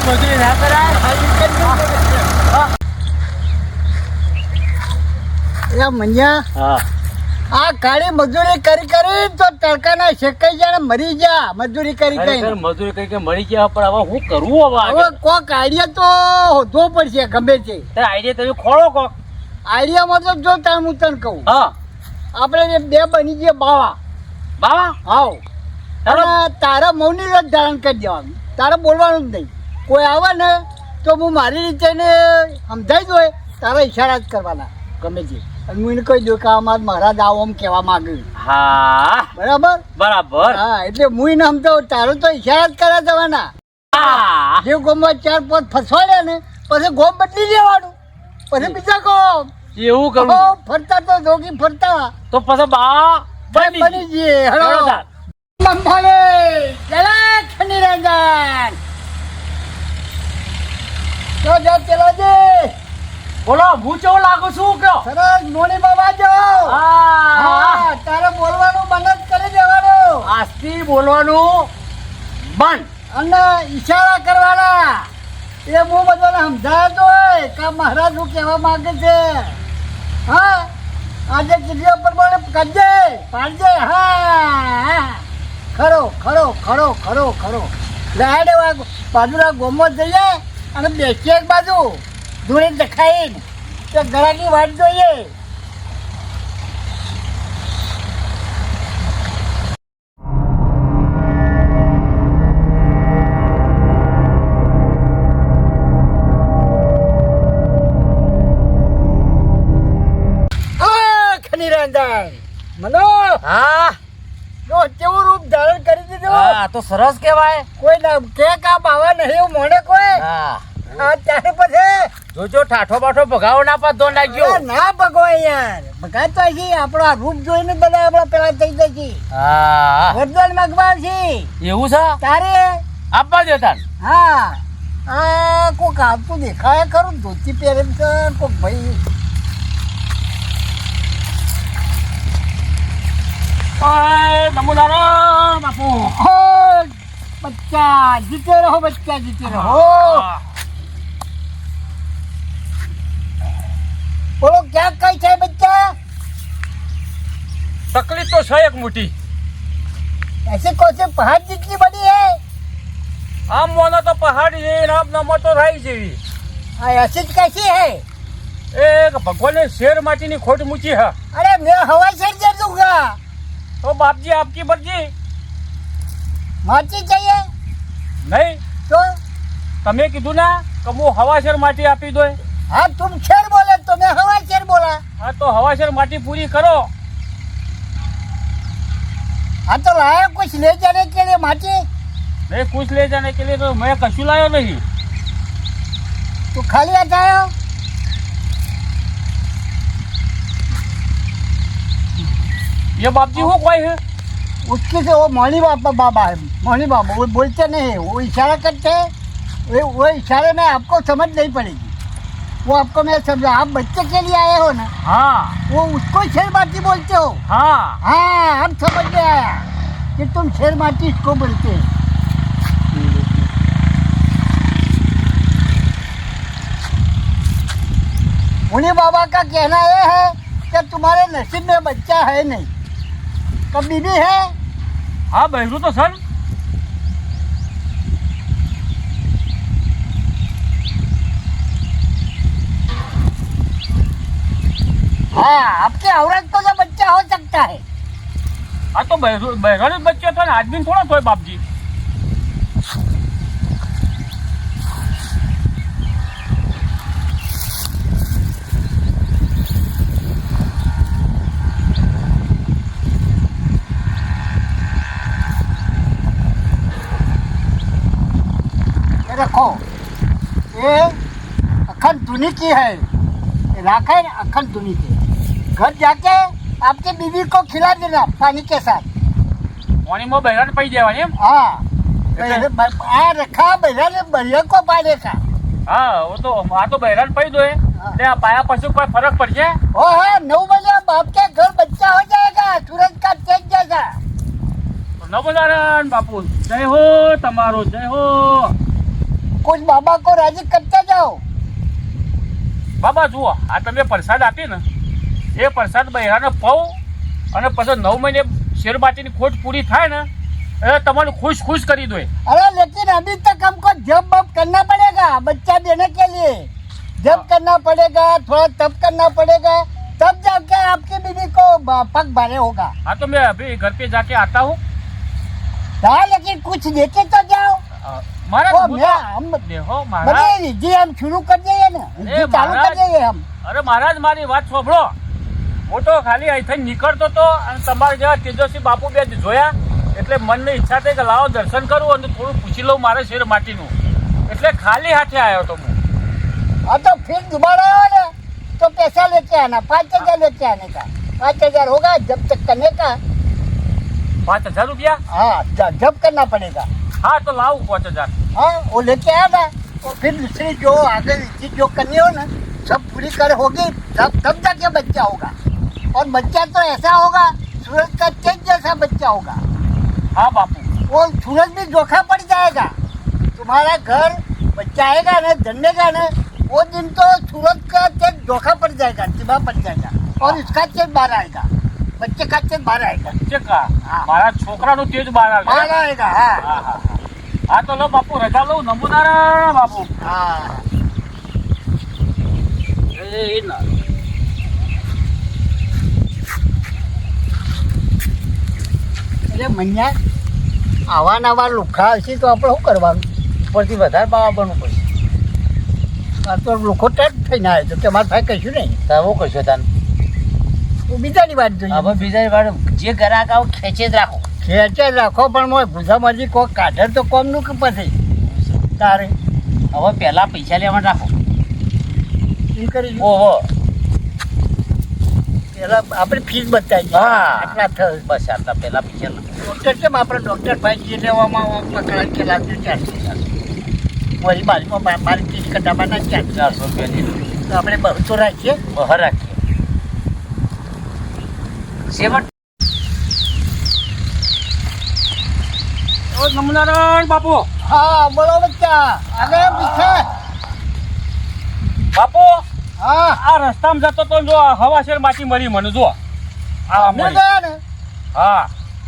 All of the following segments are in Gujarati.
મજૂરી ના કરાય. એ મન્યા હા આ કાળી મજૂરી કરી કરી તો તડકાના શેકાઈ જાય મરી જા મજૂરી કરી કરી મજૂરી કઈ કે મળી ગયા પણ હવે હું કરું હવે કોક આઈડિયા તો હોધવો પડશે ગમે છે આઈડિયા તમે ખોળો કોક. આઈડિયામાં તો જો તાર હું તને કહું હા આપણે બે બની ગયા બાવા બાવા હાવ અને તારા મૌની રથ ધારણ કરી દેવાનું તારે બોલવાનું જ નહીં કોઈ આવે ને તો હું મારી રીતે ને સમજાઈ દઉં તારા ઈશારા જ કરવાના ગમે છે અને હું એને કહી દઉં કે આમાં મહારાજ આવો આમ કહેવા માંગ્યું. હા બરાબર બરાબર. હા એટલે હું એને સમજાવું તારું તો ઈશારા જ કર્યા જવાના. જે ગોમમાં 4-5 ફસવાડ્યા ને પછી ગોમ બદલી દેવાનું પછી બીજા ગોમ એવું કરું ફરતા તો જોગી ફરતા તો પછી બા બની જઈએ. હળો મગફળે ચલા ખનીરંજન તો જો ચલો દે બોલો હું કેવું લાગુ છું કયો. સરસ મોની બાબા જો હા તારે બોલવાનું બંધ જ કરી દેવાનું આજથી બોલવાનું બંધ અને ઈશારા કરવાના એ હું બધાને સમજાવતો હોય કે મહારાજ શું કહેવા માંગે છે. હા આજે ચીડીઓ પર બોલે કરજે પાડજે. હા ખરો ખરો ખરો ખરો ખરો લાડે બાજુના ગોમમાં જઈએ અને બેસીએ એક બાજુ ધૂળી દેખાઈને તો ગળાની વાટ જોઈએ. મનો હા જો કેવું રૂપ ધારણ કરી દીધું. હા તો સરસ કહેવાય. કોઈ ના કે કાપ આવા નહીં એવું મોડે કોઈ. હા આ ત્યારે પછી જોજો ઠાઠો બાઠો ભગાવો ના પાછો નાખ્યો. ના ભગવાય યાર ભગાતો છે આપણો આ રૂપ જોઈને બધા આપણા પેલા થઈ જાય છે. હા વરદાન માંગવા છે એવું છે તારે આપવા દેતા. હા આ કોક આવતું દેખાય ખરું ધોતી પહેરે છે કોક ભાઈ. નમુનારો બાપુ હો બચ્ચા જીતે રહો બચ્ચા જીતે રહો. બોલો ક્યાં કઈ છે બચ્ચા. તકલીફ તો છે એક મોટી. ऐसे कौन से पहाड़ जितनी बड़ी है. આમ મોનો તો પહાડી છે નામ નમો તો રાઈ જેવી. ऐसी कैसी है. એક ભગવાને શેર માટીની ખોટ મૂકી છે. अरे मैं हवाई शेर दे दूंगा. તો બાપજી આપકી મરજી. माटी चाहिए નહીં तो. તમે કીધું ના કે હું હવાશેર માટી આપી દો. हाँ तुम शेर बोले तो मैं हवाई शेर बोला. હા તો હવાશેર માટી પૂરી કરો. हाँ तो लाया कुछ ले जाने के लिए माटी. नहीं कुछ ले जाने के लिए तो मैं कशु लायो नहीं. तो खाली आता है. ये बापजी हो कोई है. उसकी से वो मौनी बाबा है. मौनी बाबा वो बोलते नहीं वो इशारा करते हैं. वो इशारे में आपको समझ नहीं पड़ेगी. वो आपको मैं समझा आप बच्चे के लिए आए हो ना. हाँ वो उसको शेर माटी बोलते हो. हाँ हाँ हम समझ में आया कि तुम शेर माटी इसको बोलते हैं. मुनि बाबा का कहना यह है कि तुम्हारे नसीब में बच्चा है नहीं. कब बीबी है. हाँ बहरू तो सर. हाँ आपके औरत को तो बच्चा हो सकता है. हाँ तो बहरा बच्चे तो आदमी थोड़ा तो है बाप जी. रखो ये अखंड धुनी की है. राखा है अखंड धुनी की. घर जाके आपकी बीवी को खिला देना पानी के साथ. पानी में बहरा पी देवानी एम. हाँ आ रखा बहरा ने बढ़िया को पाने का. हाँ वो तो आ तो बहरा पी दो है पाया पशु कोई फर्क पड़ जाए. ओ हाँ 9 बजे बाप के घर बच्चा हो जाएगा. तुरंत का चेक जाएगा. नवनारायण बापू जय हो तमारो जय हो. कुछ बाबा को राजी करते जाओ। બાબા જુઓ આ તમે પ્રસાદ આપી ને એ પ્રસાદ બહેરાને પાઉં અને પછી 9 મહિને શેરબાટીની ખોટ પૂરી થાય ને એ તમારું खुश खुश કરી દો। अरे लेकिन अभी तक हमको जब बब करना पड़ेगा बच्चा देने के लिए। जब करना पड़ेगा, थोड़ा तब करना पड़ेगा, तब जाके आपकी बीवी को पग भारे होगा। हाँ तो मैं अभी घर पे जाके आता हूँ। हाँ लेकिन कुछ देके तो जाओ। देखो महाराज जी हम शुरू कर दिए ना, जी चालू कर दिए हम। अरे महाराज મારી વાત સાંભળો, હું તો ખાલી અહીંથી નીકળતો તો અને તમારા જેવા તેજસ્વી બાપુ બે જોયા એટલે મનની ઈચ્છા થઈ કે લાવો દર્શન કરું અને થોડું પૂછી લઉં મારે શેર માટીનું, એટલે ખાલી હાથે આવ્યો તો હું। हाँ तो फिर दोबारा आओ ना तो पैसा लेके आना, 5,000 लेके आने का। 5,000 होगा जब तक करने का। 5,000 रुपया? हाँ जब करना पड़ेगा। हाँ तो लाऊं 5,000। हाँ वो लेके आना और फिर दूसरी जो आगे चीज जो करनी हो ना सब पूरी कर होगी, तब जाके बच्चा होगा। और बच्चा तो ऐसा होगा सूरज का तेज जैसा बच्चा होगा। हाँ बापू, वो सूरज भी धोखा पड़ जाएगा। तुम्हारा घर बच्चा आएगा ना जन्मेगा ना वो दिन तो सूरज का तेज धोखा पड़ जाएगा, चिबा पड़ जाएगा और इसका तेज बाहर आएगा, बच्चे का तेज बाहर आएगा। बच्चे का? मारा छोकराનું તેજ બહાર આવે। बाहर आएगा। हाँ हाँ हाँ हाँ तो लो बापू રજા લઉં, નમો નારાયણ બાપુ। हाँ એ ના એટલે મન્યા આવા નવા લુખા હશે તો આપણે શું કરવાનું? ઉપરથી વધારે બાવા બનવું પડશે। આ તો લુખો ટેટ થઈને આવ્યો તો તમારે ભાઈ કશું નહીં, તમે કશો તાન હું બીજાની વાત જોઈએ। હવે બીજા વાર જે ગ્રાહક આવો ખેંચે જ રાખો, ખેંચે જ રાખો પણ મોય ભૂસામાંથી કોઈ કાઢે તો કોમનું કે પછી તારે હવે પહેલા પૈસા લેવા રાખો। એ કરી ઓહો પેલા આપણે ફીસ બતાવી હા આટલા થયું બસ આટલા પહેલા પૈસા ડૉક્ટર કેમ આપણે ડૉક્ટર ભાઈ જે લેવામાં પકડાય કે લાગ્યું 400 મારી બાજુમાં મારી 30 કટામાં ના 400 રૂપિયા દીધું તો આપણે બહુ તો રાખીએ બહાર રાખીએ સેવટ। નમો નારાયણ બાપુ। हाँ बोलो बच्चा आगे पीछे। બાપુ हाँ આ રસ્તામાં જતો તો જો હવા શેર માટી મળી મને જો આ हमने મળી। गया ना હા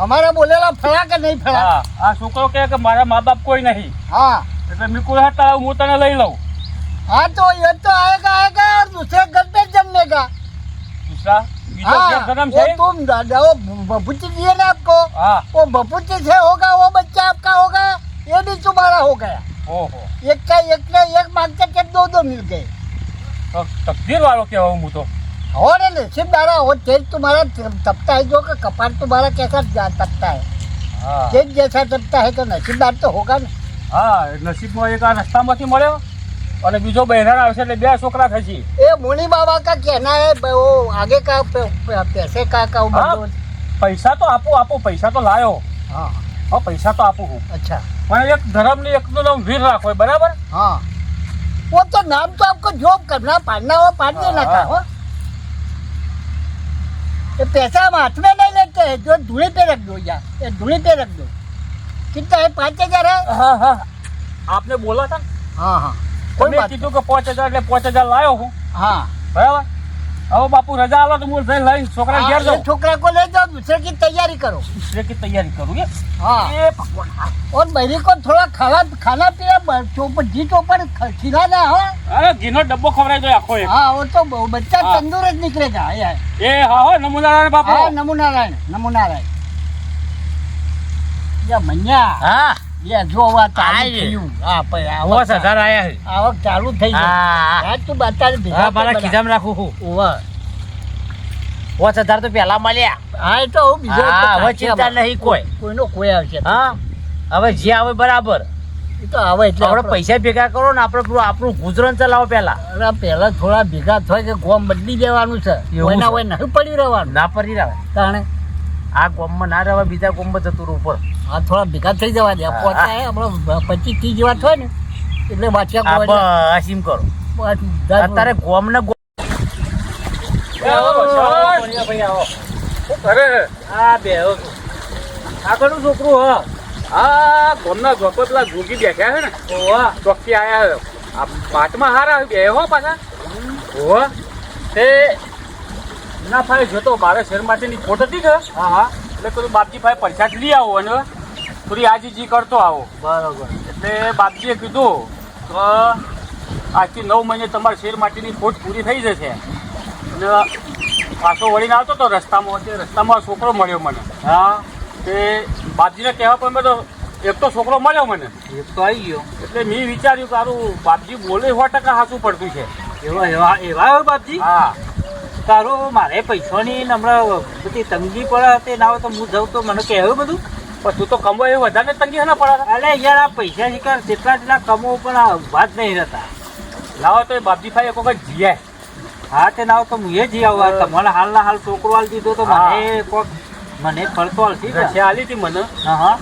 हमारा बोलेला फला के नहीं फला। હા આ છોકરો કહે કે મારા મા બાપ કોઈ નહીં हाँ એટલે મેં કોઈ હતા હું તને લઈ લઉં। हाँ तो ये तो आएगा आएगा और दूसरे घर पे जन्मेगा। दूसरा बीजो हाँ क्या जन्म वो है? तुम वो बपुची दिए ना आपको, हाँ वो बपुची से होगा वो बच्चा आपका होगा, ये भी तुम्हारा हो गया। ओहो एक का एक ने एक मांगते के दो मिल गए। तो तकदीर वालों कहेवा હું તો। हो रे नसीबदारा हो, तेज तुम्हारा तपता है जो का कपाट तुम्हारा कैसा तपता है, હા तेज जैसा तपता है तो नसीबदार तो होगा ना। હા નસીબમાં એક આ રસ્તામાંથી મળ્યો અને બીજો બહેરાણ આવશે એટલે બે છોકરા થશે। ये मुनि बाबा का कहना है वो आगे का पैसे का वो हाँ बंदोबस्त। પૈસા તો આપો પૈસા તો લાયો। हाँ હા પૈસા તો આપું હું अच्छा પણ એક ધર્મની એકનું નામ વીર રાખો બરાબર। हाँ वो तो नाम तो आपको जॉब करना पाड़ना हो पाड़ देना था हो। ये पैसा हम हाथ में नहीं लेते हैं, जो धूड़ी पे रख दो या ये धूड़ी पे रख दो। कितना है? 5,000 है। હા હા આપને બોલા था हाँ हाँ कोई મેં बात કીધું કે 5,000 એટલે 5,000 લાયો હું हाँ બરાબર। હવે બાપુ રજા આલો તો હું લઈને છોકરા ઘેર ये જાઉં। छोकरा को ले जाओ, दूसरे की तैयारी करो। दूसरे की तैयारी करूँ ये हाँ ए भगवान और बहरी को थोड़ा खाना पीना चौपर जी चौपर खिलाना हो। અરે ઘીનો ડબ્બો ખવડાવી દો આખો એક। हाँ वो तो बच्चा हाँ। तंदुरुस्त निकलेगा। એ હા હો નમો નારાયણ બાપુ। हाँ नमो नारायण नमो नारायण। या मन्या હા ये जो हुआ चालू आए। थયું। हाँ पर 50,000 આયા છે। आवक चालू થઈ ગઈ। હા आज तू बता दे હા મારા ખિસ્સામાં રાખું હું ઓવા 5,000 તો પહેલા મળ્યા। હા એ તો હું બીજો હા હવે ચિંતા નહીં કોઈ। કોઈનો કોઈ આવશે હા હવે જે આવે બરાબર। એ તો આવે એટલે આપણે પૈસા ભેગા કરો ને આપણે આપણું ગુજરાન ચલાવો પહેલા। અરે પહેલા થોડા ભેગા થાય કે ગોમ બદલી દેવાનું છે, એવું કોઈના છે? કોઈ નહીં પડી રહેવાનું ના પડી રહે તાણે। આ ગામમાં ના રહેવા બીજા ગામમાં જતું રહું ઉપર। હા થોડા ભેગા થઈ જવા દે। હા, પહોંચાય આપણે 25-30 જેવા થાય ને એટલે વાંચ્યા આ કોઈ બસ એમ કરો અત્યારે ગામને એ આવો ભાઈ આવો શું કરે છે? આ બે આગળનું છોકરું હ આ ગોમના ગોપો પેલા જોગી બેઠા છે ને ઓવા ચોકથી આયા આ પાટમાં હારા બે હો પાછા ઓવા તે ના ભાઈ જોતો મારે શેર માટેની ખોટ હતી કે હા હા એટલે પેલું બાપજી ભાઈ પરસાદ લઈ આવો અને થોડી આજીજી કરતો આવો બરોબર. એટલે બાપજીએ કીધું તો આજથી 9 મહિને તમારે શેર માટેની ખોટ પૂરી થઈ જશે અને પાછો વળીને આવતો તો રસ્તામાં તે રસ્તામાં છોકરો મળ્યો મને હા તે બાપજીને કહેવા પણ તો એક તો છોકરો મળ્યો મને એક તો આવી ગયો. એટલે મેં વિચાર્યું કે સારું બાપજી બોલે 100% સાચું પડતું છે એવા બાપજી હા તારું મારે પૈસાની ને હમણાં બધી તંગી પડે તે ના હોય તો હું જાઉં તો મને કહેવું બધું. પણ તું તો કમાય એ વધારે તંગી ના પડે અરે યાર આ પૈસા શીખર જેટલા કમો પણ આ વાત નહીં રહેતા. લાવો તો એ બાપજી ભાઈ એક વખત જીયા હા તે ના હોય તો હું એ જી આવું તમારે હાલના હાલ છોકરો હાલ દીધો તો હા. મને કોક મને ફરતો હાલતી ને. રશિયા આલી હતી મને હા હા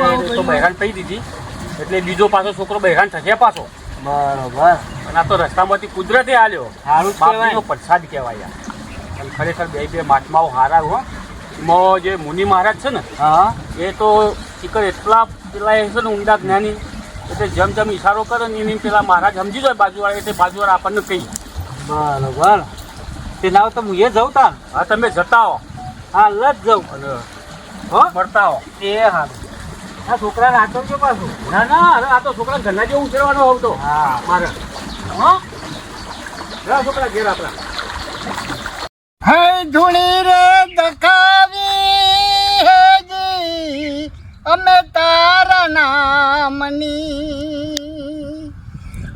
એ તો બહેરાન થઈ દીધી એટલે બીજો પાછો છોકરો બહેરાન થશે પાછો બરોબર. અને આ તો રસ્તામાંથી કુદરતે આલ્યો સારું જ બાપજીનો કહેવાય. પ્રસાદ કહેવાય યાર. અને ખરેખર બે મહાત્માઓ હારા હો એમાં જે મુનિ મહારાજ છે ને હા એ તો શીખર એટલા પેલા એ છે ને ઊંડા જ્ઞાની એટલે જેમ જેમ ઈશારો કરે ને એની પેલા મહારાજ સમજી જાય બાજુવાળા એટલે બાજુવાળા આપણને કહી બરોબર. તે ના હોય તો હું એ જાઉં તા હા તમે જતા આવો હાલ જ જાઉં અને હો મળતા આવો એ હારું. આ છોકરાને હાચવજો પાછું. ના ના અરે આ તો છોકરા ઘરના જેવું ઉછેરવાનો આવતો હા મારે હા છોકરા ઘેર આપણા હે ધૂણી રે દખાવી હેજી અમે તારા નામની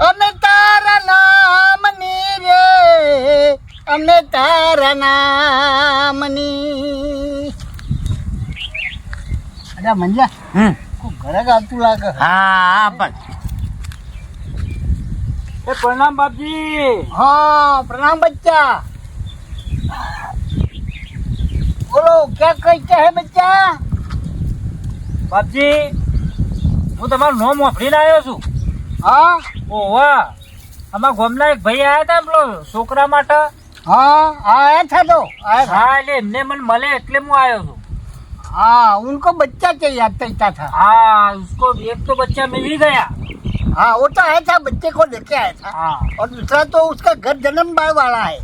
અમે તારા નામની રે અમે તારા નામની અરે મંજા ઘરે ગાતું લાગે હા પણ એ પ્રણામ બાપજી. हाँ प्रणाम बच्चा बोलो क्या कहते हैं बच्चा બાપજી હું તમારું નામ વાપરીને આવ્યો છું. हाँ ઓવા અમારા ગામના એક ભાઈ આવ્યા હતા પેલો છોકરા માટે. हाँ आया था तो आया था હા એટલે એમને મને મળે એટલે હું આવ્યો છું. हाँ उनको बच्चा चाहिए था हाँ उसको एक तो बच्चा मिल ही गया. हाँ वो तो आया था बच्चे को लेके आया था હા और दूसरा तो उसका घर जन्म बार वाला है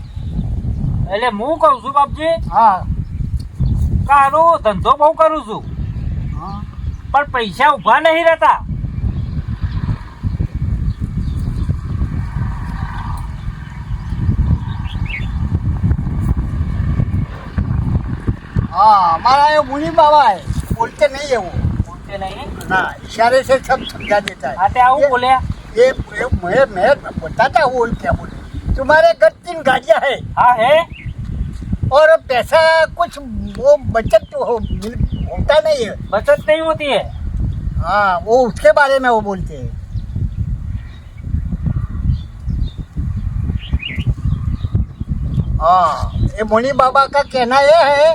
એટલે હું કહું છું બાપજી हाँ કારો ધંધો બહુ કરું છું हाँ પણ પૈસા ઉભા નહીં રહેતા. हाँ हमारा ये मुनि बाबा है बोलते नहीं है वो બોલતે નહીં. ना इशारे से सब समझा देता है હા તે આવું બોલ્યા. ये मैं बताता हूँ क्या बोले तुम्हारे घर 3 गाड़ियाँ है હા હે और पैसा कुछ वो बचत होता नहीं है बचत नहीं होती है. हाँ वो उसके बारे में वो बोलते हैं हाँ ये मुनि बाबा का कहना ये है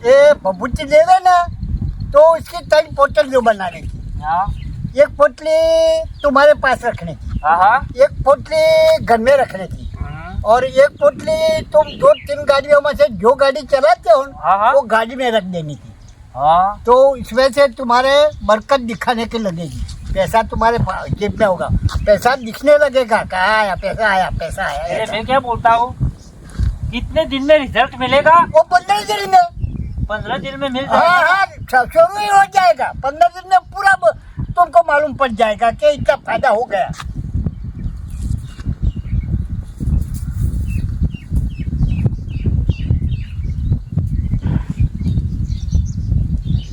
ये बबूती देवे ना तो उसकी 3 पोटल जो बनाने की હા एक पोटली तुम्हारे पास रखने की હા હા एक पोटली घर में रखने की और एक पोटली तुम 2-3 गाड़ियों में से जो गाड़ी चलाते हो हाँ, हाँ। वो गाड़ी में रख देने की હા तो इसमें से तुम्हारे बरकत दिखाने की लगेगी पैसा तुम्हारे जेब में होगा पैसा दिखने लगेगा कहाँ आया पैसा आया पैसा आया अरे ऐसा। मैं क्या बोलता हूँ कितने दिन में रिजल्ट मिलेगा. वो 15 दिन में 15 दिन में मिल हाँ जाएगा. हाँ शुरू ही हो जाएगा 15 दिन में पूरा तुमको मालूम पड़ जाएगा कि इतना फायदा हो गया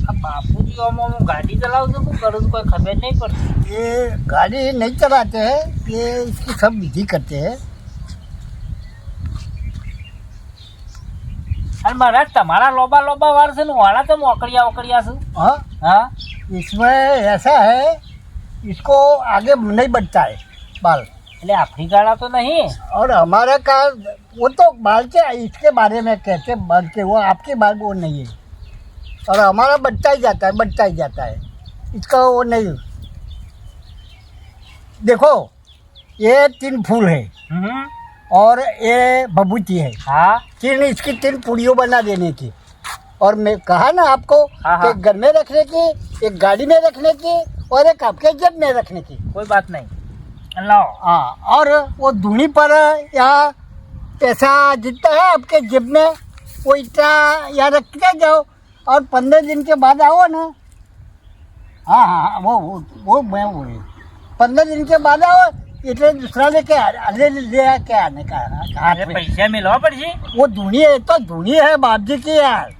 अब बापूजी हम गाड़ी चलाऊ तो શું કરું કોઈ ખબર નહીં પડતી. ये गाड़ी नहीं चलाते हैं ये इसकी सब विधि करते हैं અને મહારાજ તમારા લોબા લોબા વાર છે ને વાળા તો મોકળિયા ઓકળિયા છે. हाँ હા इसमें ऐसा है इसको आगे नहीं बढ़ता है बाल એટલે आफ्रिकाला तो नहीं. और हमारा का वो तो बाल के इसके बारे में कहते हैं बाल के वो आपके बाल वो नहीं है और हमारा बढ़ता ही जाता है इसका वो नहीं देखो ये 3 फूल है और ये बबूती है हाँ 3 इसकी 3 पुड़ियों बना देने की और मैं कहा ना आपको हाँ, कि हाँ। घर में रखने की, एक गाड़ी में रखने की और एक आपके जेब में रखने की। कोई बात नहीं, लाओ। हाँ, और वो धूनी पर या पैसा जितना है आपके जेब में वो इतना यहाँ रखते जाओ, और 15 दिन के बाद आओ ना। हाँ हाँ, वो मैं वो 15 दिन के बाद आओ, એટલે दूसरा लेके ले के आने का हाथ अरे में। पैसा मिलवा पड़શે। वो धुनी है तो धुनी है बाप जी की यार,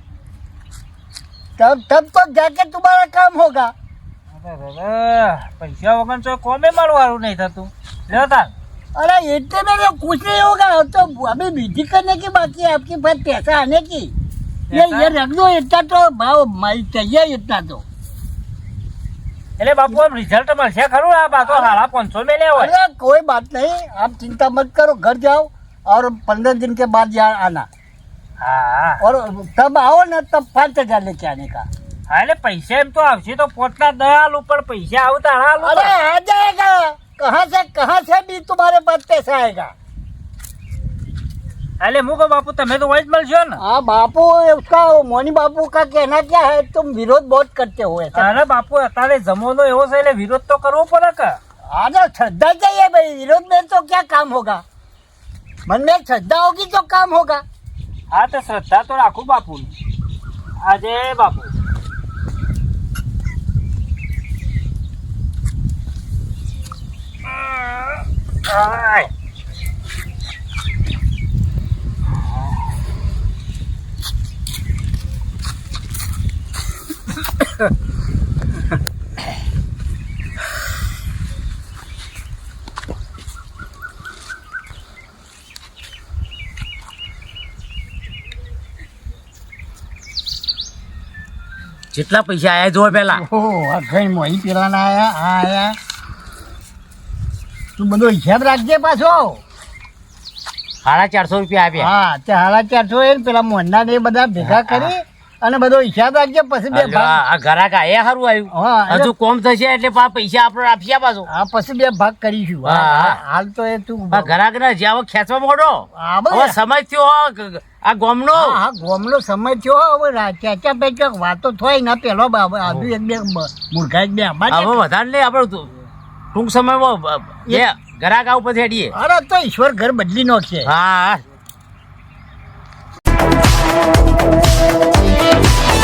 तब तो जाके तुम्हारा काम होगा। अरे पैसा वगैरह तो कोमे मारवाड़ू नहीं था तू ले तार। अरे इतने में तो कुछ नहीं होगा, तो अभी विधि करने की बाकी है, आपके पास पैसा आने की। ये रख दो, इतना तो भाव माई चाहिए, इतना तो। એટલે બાપુ આમ રિઝલ્ટ મળશે ખરું? આ બાતો 550 મેલે હોય। अरे कोई बात नहीं, आप चिंता मत करो, घर जाओ और 15 दिन के बाद यहाँ आना, હા और तब आओ ना, तब 5,000 लेके आने का। હા, એટલે પૈસા એમ તો આવશે તો પોતના દયાલ ઉપર પૈસા આવતા હાલ अरे आ जाएगा, कहाँ से भी तुम्हारे पास पैसा आएगा। એટલે હું કહું બાપુ તમે તો વही જ મળશો ને? हाँ बापू, उसका मोनी बापू का कहना क्या है, तुम विरोध बहुत करते हो ऐसा। અરે બાપુ અત્યારે જમાનો એવો છે એટલે વિરોધ તો કરવો પડે કે। आजा श्रद्धा चाहिए भाई, विरोध में तो क्या काम होगा, मन में श्रद्धा होगी तो काम होगा। હા તો શ્રદ્ધા તો રાખું બાપુ। આજે બાપુ આય જેટલા પૈસા આયા જો પેલા ઓહ, આ કઈ મોહી પેલાના આયા, આ આયા, તું બધો હિસાબ રાખજે પાછો। 450 રૂપિયા આપ્યા। હા, તે 450 એ પેલા મોહનના ને એ બધા ભેગા કરી અને બધો હિસાબ રાખજે, પછી બે ભાગ। આ ઘરાક આયા સારું આવ્યું। હા, હજુ કોમ થશે એટલે પૈસા આપણે આપીએ પાછો। હા, પછી બે ભાગ કરીશું। હા, હા। હાલ તો એ તું ઘરાક ને જ્યાં ખેંચવા મોડો હા, હવે બસ। સમય થયો આ ગોમનો। હા, હા, ગોમનો સમય થયો, હવે ચાચા પેચા વાતો થોય ના, પેલો આજુ એક બે મૂર્ખા બે આંબા હવે વધારે નહીં, આપણે ટૂંક સમયમાં બે ઘરાક આવું પછી હેડીએ। અરે તો ઈશ્વર ઘર બદલી નાખશે। હા